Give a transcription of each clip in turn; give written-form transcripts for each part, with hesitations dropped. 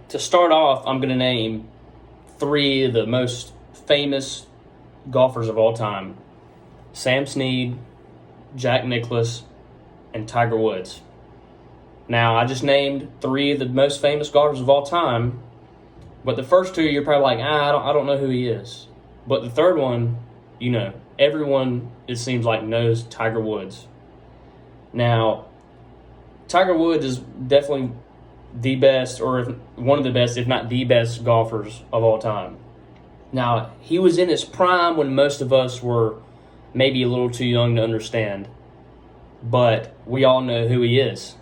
To start off, I'm going to name three of the most famous golfers of all time: Sam Snead, Jack Nicklaus, and Tiger Woods. Now, I just named three of the most famous golfers of all time, but the first two, you're probably like, I don't know who he is. But the third one, everyone, it seems like, knows Tiger Woods. Now, Tiger Woods is definitely the best, or one of the best, if not the best, golfers of all time. Now, he was in his prime when most of us were maybe a little too young to understand, but we all know who he is.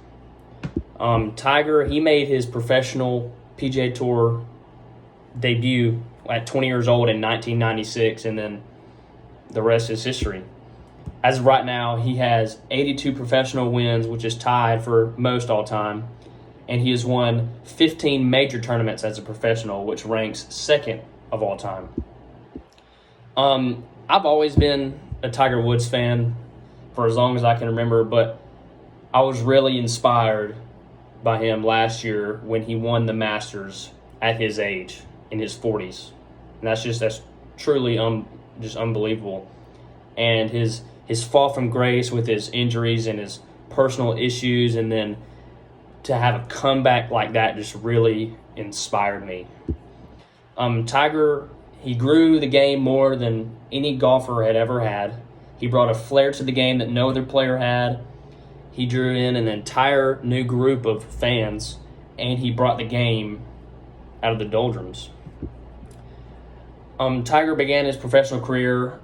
Tiger, he made his professional PGA Tour debut at 20 years old in 1996, and then the rest is history. As of right now, he has 82 professional wins, which is tied for most all time, and he has won 15 major tournaments as a professional, which ranks second of all time. I've always been a Tiger Woods fan for as long as I can remember, but I was really inspired by him last year when he won the Masters at his age, in his 40s. And that's truly just unbelievable. And his fall from grace with his injuries and his personal issues, and then to have a comeback like that just really inspired me. Tiger, he grew the game more than any golfer had ever had. He brought a flair to the game that no other player had. He drew in an entire new group of fans, and he brought the game out of the doldrums. Tiger began his professional career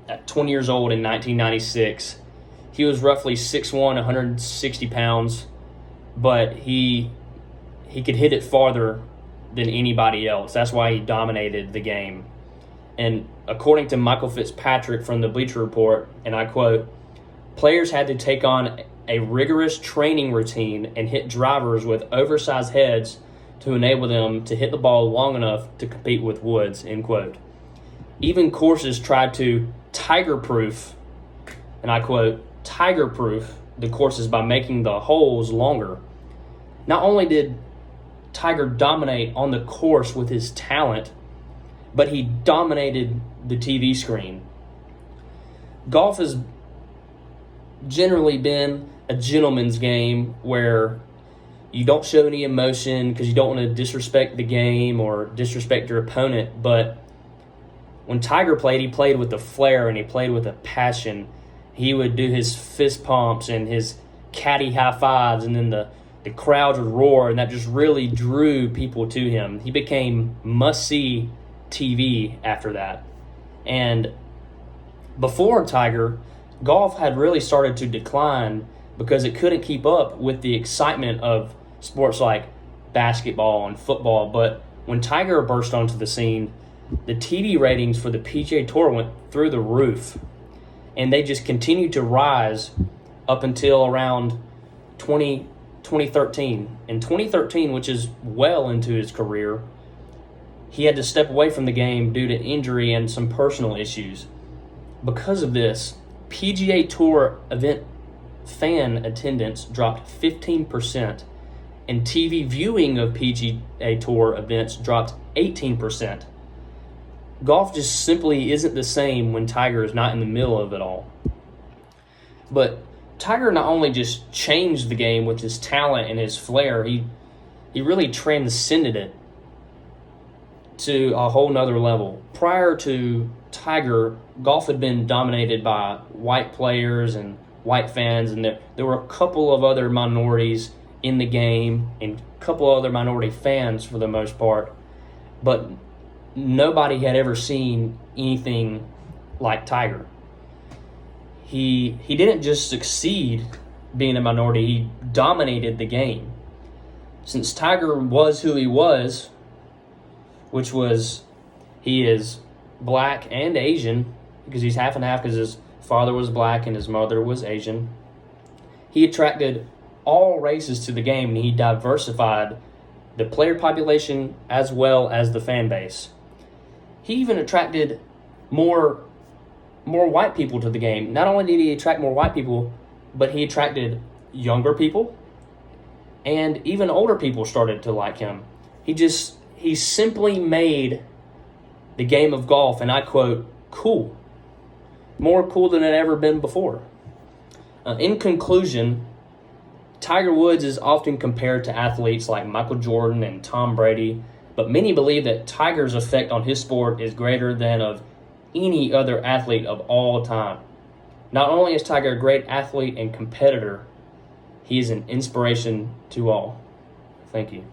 at 20 years old in 1996. He was roughly 6'1", 160 pounds, but he could hit it farther than anybody else. That's why he dominated the game. And according to Michael Fitzpatrick from the Bleacher Report, and I quote, "Players had to take on a rigorous training routine and hit drivers with oversized heads to enable them to hit the ball long enough to compete with Woods," end quote. Even courses tried to tiger-proof, and I quote, tiger-proof the courses by making the holes longer. Not only did Tiger dominate on the course with his talent, but he dominated the TV screen. Golf has generally been a gentleman's game where you don't show any emotion because you don't want to disrespect the game or disrespect your opponent. But when Tiger played, he played with a flair and he played with a passion. He would do his fist pumps and his caddy high fives, and then the crowd would roar, and that just really drew people to him. He became must-see TV after that. And before Tiger, golf had really started to decline because it couldn't keep up with the excitement of sports like basketball and football. But when Tiger burst onto the scene, the TV ratings for the PGA Tour went through the roof, and they just continued to rise up until around 2013. In 2013, which is well into his career, he had to step away from the game due to injury and some personal issues. Because of this, PGA Tour event fan attendance dropped 15%, and TV viewing of PGA Tour events dropped 18%. Golf just simply isn't the same when Tiger is not in the middle of it all. But Tiger not only just changed the game with his talent and his flair, he really transcended it to a whole nother level. Prior to Tiger, golf had been dominated by white players and white fans, and there were a couple of other minorities in the game and a couple of other minority fans for the most part, but nobody had ever seen anything like Tiger. He didn't just succeed being a minority, he dominated the game. Since Tiger was who he was, which was, he is black and Asian, because he's half and half because his father was black and his mother was Asian. He attracted all races to the game, and he diversified the player population as well as the fan base. He even attracted more white people to the game. Not only did he attract more white people, but he attracted younger people, and even older people started to like him. He simply made the game of golf, and I quote, cool. More cool than it ever been before. In conclusion, Tiger Woods is often compared to athletes like Michael Jordan and Tom Brady, but many believe that Tiger's effect on his sport is greater than of any other athlete of all time. Not only is Tiger a great athlete and competitor, he is an inspiration to all. Thank you.